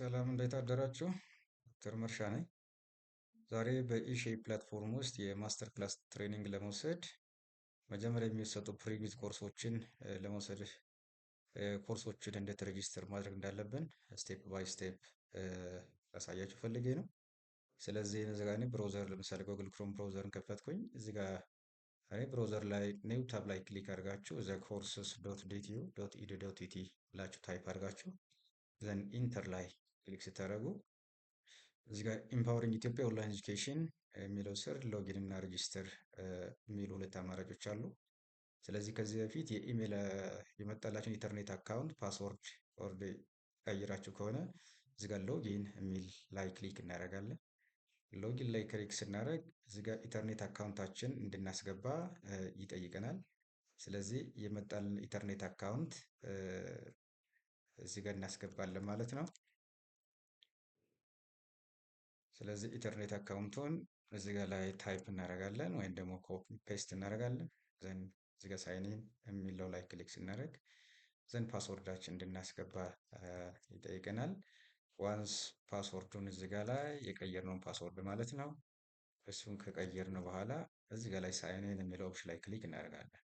ሰላም እንዴት አደራችሁ? ዶክተር መርሻ ነኝ። ዛሬ በኢሼ ፕላትፎርም ውስጥ የማስተር ክላስ ትሬኒንግ ለመውሰድ መጀመሪያ የሚሰጡ ፕሪቪዝ ኮርሶችን ለመውሰድ ኮርሶችን እንዴት ሬጂስተር ማድረግ እንዳለብን ስቴፕ ባይ ስቴፕ ላሳያችሁ ፈልጌ ነው። ስለዚህ እዚህ ጋር እኔ ብሮዘር ለምሳሌ ጎግል ክሮም ብሮዘርን ከፈትኩኝ። እዚህ ጋር እኔ ብሮዘር ላይ ኒው ታብ ላይ ክሊክ አድርጋችሁ ዘ ኮርስስ ዶት ዲቲዩ ዶት ኢዲ ዶት ኢቲ ብላችሁ ታይፕ አድርጋችሁ ዘን ኢንተር ላይ ክሊክ ስታደርጉ እዚህ ጋር ኢምፓወሪንግ ኢትዮጵያ ኦንላይን ኤጁኬሽን የሚለው ስር ሎጊን እና ሬጂስተር የሚሉ ሁለት አማራጮች አሉ። ስለዚህ ከዚህ በፊት የኢሜል የመጣላችሁን ኢንተርኔት አካውንት ፓስወርድ ኦልሬዲ ቀይራችሁ ከሆነ እዚህ ጋር ሎጊን የሚል ላይ ክሊክ እናደርጋለን። ሎጊን ላይ ክሊክ ስናደርግ እዚህ ጋር ኢንተርኔት አካውንታችን እንድናስገባ ይጠይቀናል። ስለዚህ የመጣልን ኢንተርኔት አካውንት እዚህ ጋር እናስገባለን ማለት ነው። ስለዚህ ኢንተርኔት አካውንቱን እዚህ ጋር ላይ ታይፕ እናደርጋለን ወይም ደግሞ ኮፒ ፔስት እናደርጋለን። ዘን እዚህ ጋር ሳይን ኢን የሚለው ላይ ክሊክ ስናደርግ ዘን ፓስወርዳችን እንድናስገባ ይጠይቀናል። ዋንስ ፓስወርዱን እዚህ ጋር ላይ የቀየርነውን ፓስወርድ ማለት ነው። እሱን ከቀየርን በኋላ እዚህ ጋር ላይ ሳይን ኢን የሚለው ኦፕሽን ላይ ክሊክ እናደርጋለን።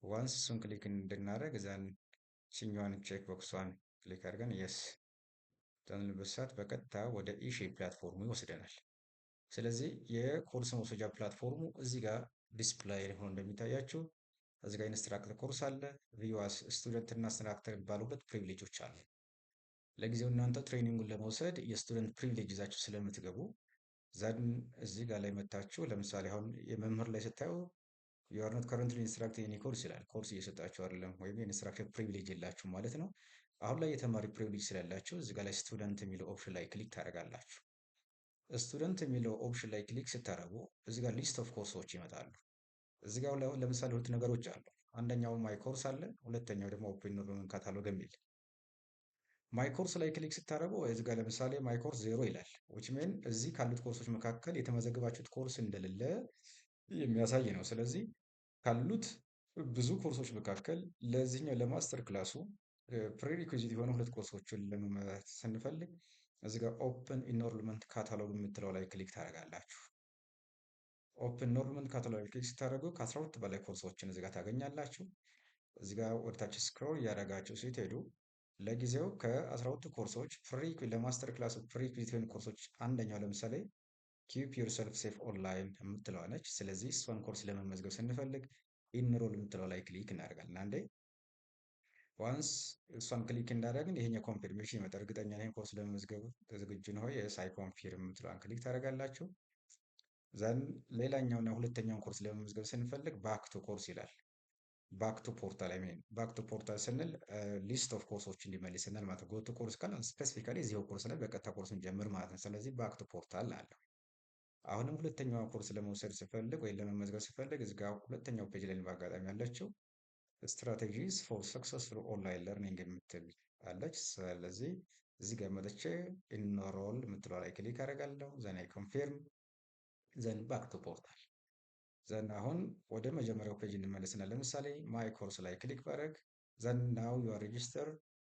ዋንስ እሱን ክሊክ እንድናደርግ ዘን ቺኛዋን ቼክ ቦክሷን ክሊክ አድርገን የስ በምንልበት ሰዓት በቀጥታ ወደ ኢሼ ፕላትፎርሙ ይወስደናል። ስለዚህ የኮርስ መውሰጃ ፕላትፎርሙ እዚህ ጋር ዲስፕላይ ሆኖ እንደሚታያችሁ እዚህ ጋር ኢንስትራክተር ኮርስ አለ፣ ቪዋስ ስቱደንት እና ኢንስትራክተር የሚባሉ ሁለት ፕሪቪሌጆች አሉ። ለጊዜው እናንተ ትሬኒንጉን ለመውሰድ የስቱደንት ፕሪቪሌጅ ይዛችሁ ስለምትገቡ ዘን እዚህ ጋር ላይ መታችሁ ለምሳሌ አሁን የመምህር ላይ ስታዩ ዩ አር ኖት ከረንትሊ ኢንስትራክቲንግ ኤኒ ኮርስ ይላል። ኮርስ እየሰጣችሁ አይደለም ወይም የኢንስትራክተር ፕሪቪሌጅ የላችሁ ማለት ነው። አሁን ላይ የተማሪ ፕሪቪሌጅ ስላላችሁ እዚህ ጋር ላይ ስቱደንት የሚለው ኦፕሽን ላይ ክሊክ ታደርጋላችሁ። ስቱደንት የሚለው ኦፕሽን ላይ ክሊክ ስታደርጉ እዚህ ጋር ሊስት ኦፍ ኮርሶች ይመጣሉ። እዚህ ጋር ለምሳሌ ሁለት ነገሮች አሉ። አንደኛው ማይ ኮርስ አለ፣ ሁለተኛው ደግሞ ኦፕን ኖርማል ካታሎግ የሚል። ማይ ኮርስ ላይ ክሊክ ስታደርጉ እዚህ ጋር ለምሳሌ ማይ ኮርስ ዜሮ ይላል። ዊች ሜን እዚህ ካሉት ኮርሶች መካከል የተመዘገባችሁት ኮርስ እንደሌለ የሚያሳይ ነው። ስለዚህ ካሉት ብዙ ኮርሶች መካከል ለዚህኛው ለማስተር ክላሱ ፕሪሪኩዊዚት የሆኑ ሁለት ኮርሶችን ለመመረጥ ስንፈልግ እዚህ ጋር ኦፕን ኢንሮልመንት ካታሎግ የምትለው ላይ ክሊክ ታደርጋላችሁ። ኦፕን ኢንሮልመንት ካታሎግ ላይ ክሊክ ስታደርጉ ከ12 በላይ ኮርሶችን እዚህ ጋር ታገኛላችሁ። እዚህ ጋር ወደታች ስክሮል እያደረጋችሁ ስትሄዱ ለጊዜው ከ12 ኮርሶች ለማስተር ክላሱ ፕሪሪኩዊዚት የሆኑ ኮርሶች አንደኛው ለምሳሌ ኪፕ ዩርሰልፍ ሴፍ ኦንላይን የምትለዋ ነች። ስለዚህ እሷን ኮርስ ለመመዝገብ ስንፈልግ ኢንሮል የምትለው ላይ ክሊክ እናደርጋለን። አንዴ ዋንስ እሷን ክሊክ እንዳደረግን ይሄኛው ኮንፊርሜሽን ይመጣል። እርግጠኛ ነኝ ኮርስ ለመመዝገብ ዝግጁ ነው የስ አይ ኮንፊርም የምትለዋን ክሊክ ታደርጋላችሁ። ዘን ሌላኛውና ሁለተኛውን ኮርስ ለመመዝገብ ስንፈልግ ባክ ቱ ኮርስ ይላል። ባክ ቱ ፖርታል ባክ ቱ ፖርታል ስንል ሊስት ኦፍ ኮርሶች እንዲመልስናል ማለት ነው። ጎቱ ኮርስ ካል ስፔሲፊካሊ እዚሁ ኮርስ ላይ በቀጥታ ኮርሱን ጀምር ማለት ነው። ስለዚህ ባክ ቱ ፖርታል አለው። አሁንም ሁለተኛውን ኮርስ ለመውሰድ ስፈልግ ወይም ለመመዝገብ ስፈልግ እዚህ ጋር ሁለተኛው ፔጅ ላይ በአጋጣሚ ያለችው ስትራቴጂስ ፎር ሰክሰስፉል ኦንላይን ለርኒንግ የምትል አለች። ስለዚህ እዚህ ጋር መጥቼ ኢንሮል የምትለው ላይ ክሊክ አደርጋለሁ። ዘን አይ ኮንፊርም ዘን ባክ ቱ ፖርታል። ዘን አሁን ወደ መጀመሪያው ፔጅ እንመለስና ለምሳሌ ማይ ኮርስ ላይ ክሊክ ባደርግ ዘን ናው ዩ አር ሬጂስተር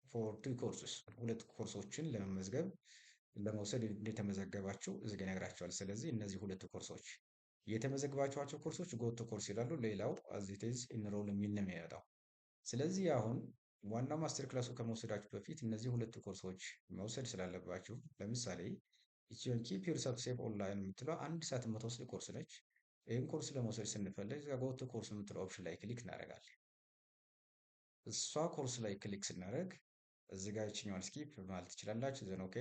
ፎር ቱ ኮርስስ ሁለት ኮርሶችን ለመውሰድ እንደተመዘገባችሁ እዚህ ጋር ይነግራቸዋል። ስለዚህ እነዚህ ሁለቱ ኮርሶች የተመዘግባችኋቸው ኮርሶች ጎቶ ኮርስ ይላሉ። ሌላው አዚቴዝ ኢንሮል የሚል ነው የሚያወጣው። ስለዚህ አሁን ዋናው ማስተር ክላሱ ከመውሰዳችሁ በፊት እነዚህ ሁለቱ ኮርሶች መውሰድ ስላለባችሁ ለምሳሌ ኢትዮጵያን ኪፕ ዩርሰልፍ ሴፍ ኦንላይን የምትለው 1 ሰዓት የምትወስድ ኮርስ ነች። ይህን ኮርስ ለመውሰድ ስንፈልግ ጎቶ ኮርስ የምትለው ኦፕሽን ላይ ክሊክ እናደርጋለን። እሷ ኮርስ ላይ ክሊክ ስናደርግ እዚህ ጋር ይችኛዋን ስኪፕ ማለት ትችላላችሁ። ዘን ኦኬ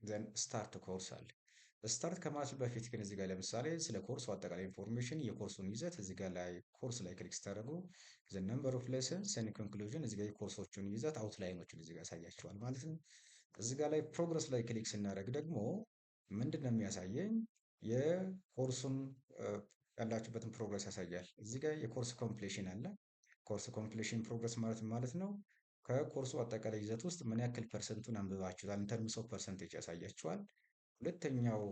ዘን ስታርት ኮርስ አለ። ስታርት ከማለት በፊት ግን እዚህ ጋር ለምሳሌ ስለ ኮርሱ አጠቃላይ ኢንፎርሜሽን የኮርሱን ይዘት እዚህ ጋር ላይ ኮርስ ላይ ክሊክ ስታደርጉ ዘ ነምበር ኦፍ ሌሰንስ ኤንድ ኮንክሉዥን እዚህ ጋር የኮርሶቹን ይዘት አውትላይኖችን እዚህ ጋር ያሳያቸዋል ማለት ነው። እዚህ ጋር ላይ ፕሮግረስ ላይ ክሊክ ስናደርግ ደግሞ ምንድን ነው የሚያሳየኝ የኮርሱን ያላችሁበትን ፕሮግረስ ያሳያል። እዚህ ጋር የኮርስ ኮምፕሌሽን አለ። ኮርስ ኮምፕሌሽን ፕሮግረስ ማለት ነው ከኮርሱ አጠቃላይ ይዘት ውስጥ ምን ያክል ፐርሰንቱን አንብባችሁታል ኢንተርምስ ኦፍ ፐርሰንቴጅ ያሳያችኋል። ሁለተኛው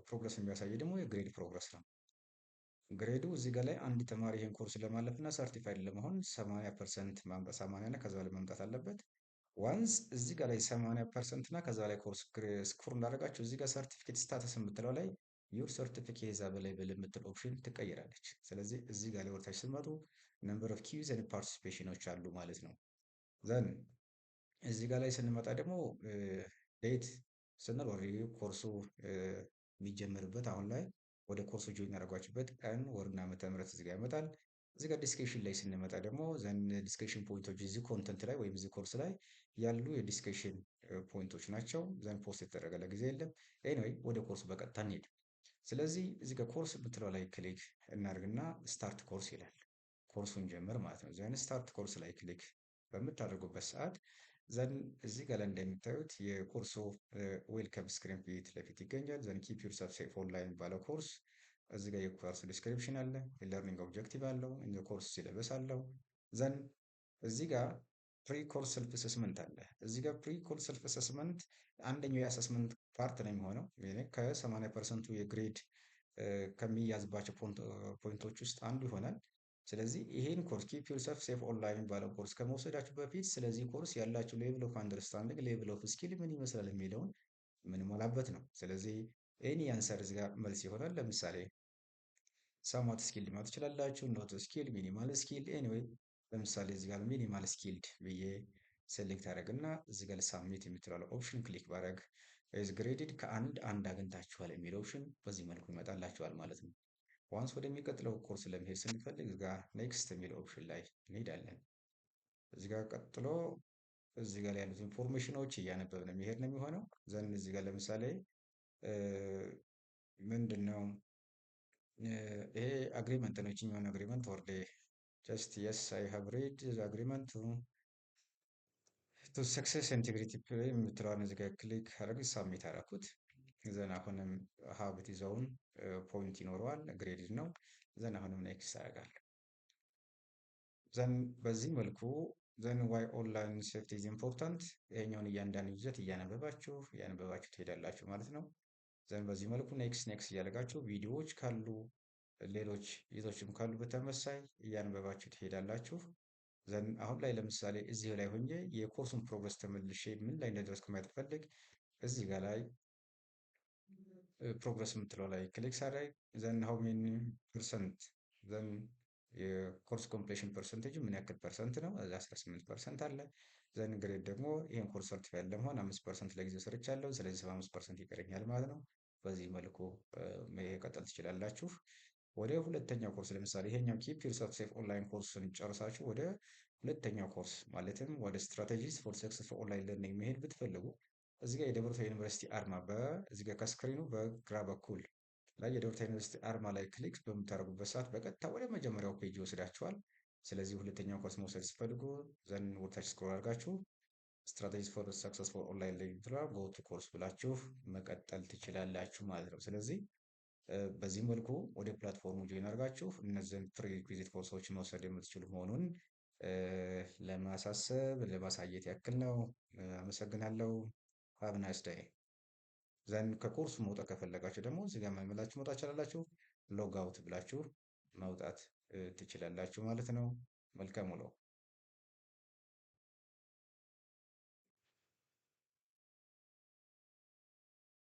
ፕሮግረስ የሚያሳይ ደግሞ የግሬድ ፕሮግረስ ነው። ግሬዱ እዚህ ጋር ላይ አንድ ተማሪ ይህን ኮርስ ለማለፍ እና ሰርቲፋይድ ለመሆን 80% ማምጣት 80 እና ከዛ በላይ ማምጣት አለበት። ዋንስ እዚህ ጋር ላይ 80% እና ከዛ ላይ ኮርስ ስኮር እንዳደረጋችሁ እዚህ ጋር ሰርቲፊኬት ስታተስ የምትለው ላይ ዩር ሰርቲፊኬት ኢዝ አቬይላብል የምትል ኦፕሽን ትቀይራለች። ስለዚህ እዚህ ጋር ላይ ወርታች ስትመጡ ነምበር ኦፍ ኪውዝ ኤንድ ፓርቲሲፔሽኖች አሉ ማለት ነው። ዘን እዚህ ጋር ላይ ስንመጣ ደግሞ ዴት ስንል ኦልሬዲ ኮርሱ የሚጀምርበት አሁን ላይ ወደ ኮርሱ ጆይን ያደረጓችሁበት ቀን ወርና ዓመተ ምህረት እዚህ ጋር ያመጣል። እዚህ ጋር ዲስከሽን ላይ ስንመጣ ደግሞ ዘን ዲስከሽን ፖይንቶች እዚህ ኮንተንት ላይ ወይም እዚህ ኮርስ ላይ ያሉ የዲስከሽን ፖይንቶች ናቸው። ዘን ፖስት የተደረገ ለጊዜ የለም። ኤኒዌይ ወደ ኮርሱ በቀጥታ እንሄድ። ስለዚህ እዚህ ጋር ኮርስ የምትለው ላይ ክሊክ እናድርግና ስታርት ኮርስ ይላል። ኮርሱን ጀምር ማለት ነው። ዘን ስታርት ኮርስ ላይ ክሊክ በምታደርጉበት ሰዓት ዘን እዚህ ጋር ላይ እንደምታዩት የኮርሱ ዌልከም ስክሪን ፊት ለፊት ይገኛል። ዘን ኪፕ ዩርሰልፍ ሴፍ ኦንላይን ባለው ኮርስ እዚህ ጋር የኮርስ ዲስክሪፕሽን አለ፣ የለርኒንግ ኦብጀክቲቭ አለው፣ የኮርስ ሲለበስ አለው። ዘን እዚህ ጋር ፕሪ ኮርስ ሰልፍ አሰስመንት አለ። እዚህ ጋር ፕሪ ኮርስ ሰልፍ አሰስመንት አንደኛው የአሰስመንት ፓርት ነው የሚሆነው ከ80% የግሬድ ከሚያዝባቸው ፖይንቶች ውስጥ አንዱ ይሆናል። ስለዚህ ይሄን ኮርስ ኪፕ ዩርሰልፍ ሴፍ ኦንላይን ባለው ኮርስ ከመውሰዳችሁ በፊት ስለዚህ ኮርስ ያላችሁ ሌቭል ኦፍ አንደርስታንዲንግ ሌቭል ኦፍ ስኪል ምን ይመስላል የሚለውን የምንሞላበት ነው። ስለዚህ ኤኒ አንሰር እዚህ ጋር መልስ ይሆናል። ለምሳሌ ሳምዋት ስኪልድ ማለት ትችላላችሁ፣ ኖት ስኪል፣ ሚኒማል ስኪል። ኤኒዌይ ለምሳሌ እዚህ ጋር ሚኒማል ስኪልድ ብዬ ሴሌክት አደረግና እዚህ ጋር ሳብሚት የምትለው ኦፕሽን ክሊክ ባደረግ ኢዝ ግሬድድ ከአንድ አንድ አግኝታችኋል የሚል ኦፕሽን በዚህ መልኩ ይመጣላችኋል ማለት ነው። ዋንስ ወደሚቀጥለው ኮርስ ለመሄድ ስንፈልግ እዚህ ጋር ኔክስት የሚል ኦፕሽን ላይ እንሄዳለን። እዚህ ጋር ቀጥሎ እዚህ ጋር ያሉት ኢንፎርሜሽኖች እያነበብን መሄድ ነው የሚሆነው። ዘን እዚህ ጋር ለምሳሌ ምንድን ነው ይሄ አግሪመንት ነው። ይችኛውን አግሪመንት ወርዴ ጀስት የስ አይ ሃቭ ሬድ አግሪመንት ቱ ሰክሰስ ኢንቴግሪቲ የምትለዋን እዚህ ጋር ክሊክ አደረግ ሳብሚት አደረኩት። ዘን አሁንም ሀብት ይዘውን ፖይንት ይኖረዋል፣ ግሬድድ ነው። ዘን አሁንም ኔክስት አደርጋለሁ። ዘን በዚህ መልኩ ዘን ዋይ ኦንላይን ሴፍቲ ኢዝ ኢምፖርታንት ይሄኛውን እያንዳንዱ ይዘት እያነበባችሁ ትሄዳላችሁ ማለት ነው። ዘን በዚህ መልኩ ኔክስት እያደረጋችሁ ቪዲዮዎች ካሉ ሌሎች ይዘቶችም ካሉ በተመሳይ እያነበባችሁ ትሄዳላችሁ። ዘን አሁን ላይ ለምሳሌ እዚህ ላይ ሆኜ የኮርሱን ፕሮግረስ ተመልሼ ምን ላይ እንደደረስኩ ማየት ፈልግ እዚህ ጋር ላይ ፕሮግረስ የምትለው ላይ ክሊክ ሳደርግ ዘን ሃው ሜኒ ፐርሰንት ዘን የኮርስ ኮምፕሌሽን ፐርሰንቴጅ ምን ያክል ፐርሰንት ነው? 18% አለ። ዘን ግሬድ ደግሞ ይሄን ኮርስ ሰርቲፋይድ ለመሆን 5% ለጊዜው ሰርቻለሁ። ስለዚህ 75% ይቀረኛል ማለት ነው። በዚህ መልኩ መቀጠል ትችላላችሁ። ወደ ሁለተኛው ኮርስ ለምሳሌ ይሄኛው ኪፕ ዩርሰልፍ ሴፍ ኦንላይን ኮርስን ጨርሳችሁ ወደ ሁለተኛው ኮርስ ማለትም ወደ ስትራቴጂስ ፎር ሰክሰስፉል ኦንላይን ለርኒንግ መሄድ ብትፈልጉ እዚህ ጋር የደብረ ታቦር ዩኒቨርሲቲ አርማ እዚህ ጋር ከስክሪኑ በግራ በኩል ላይ የደብረ ታቦር ዩኒቨርሲቲ አርማ ላይ ክሊክ በምታደርጉበት ሰዓት በቀጥታ ወደ መጀመሪያው ፔጅ ይወስዳችኋል። ስለዚህ ሁለተኛው ኮርስ መውሰድ ስትፈልጉ ዘን ወደታች ስክሮል አድርጋችሁ ስትራቴጂስ ፎር ሰክሰስፉል ኦንላይን ለርኒንግ ትላ ጎ ቱ ኮርስ ብላችሁ መቀጠል ትችላላችሁ ማለት ነው። ስለዚህ በዚህ መልኩ ወደ ፕላትፎርሙ ጆይን አድርጋችሁ እነዚህን ፕሪሪኩዊዚት ኮርሶች መውሰድ የምትችሉ መሆኑን ለማሳየት ያክል ነው። አመሰግናለሁ። ሃቭ ናይስ ዴይ። ዘን ከኮርሱ መውጣት ከፈለጋችሁ ደግሞ እዚህ ጋር መመላችሁ መውጣት ትችላላችሁ። ሎግ አውት ብላችሁ መውጣት ትችላላችሁ ማለት ነው። መልካም ውሎ።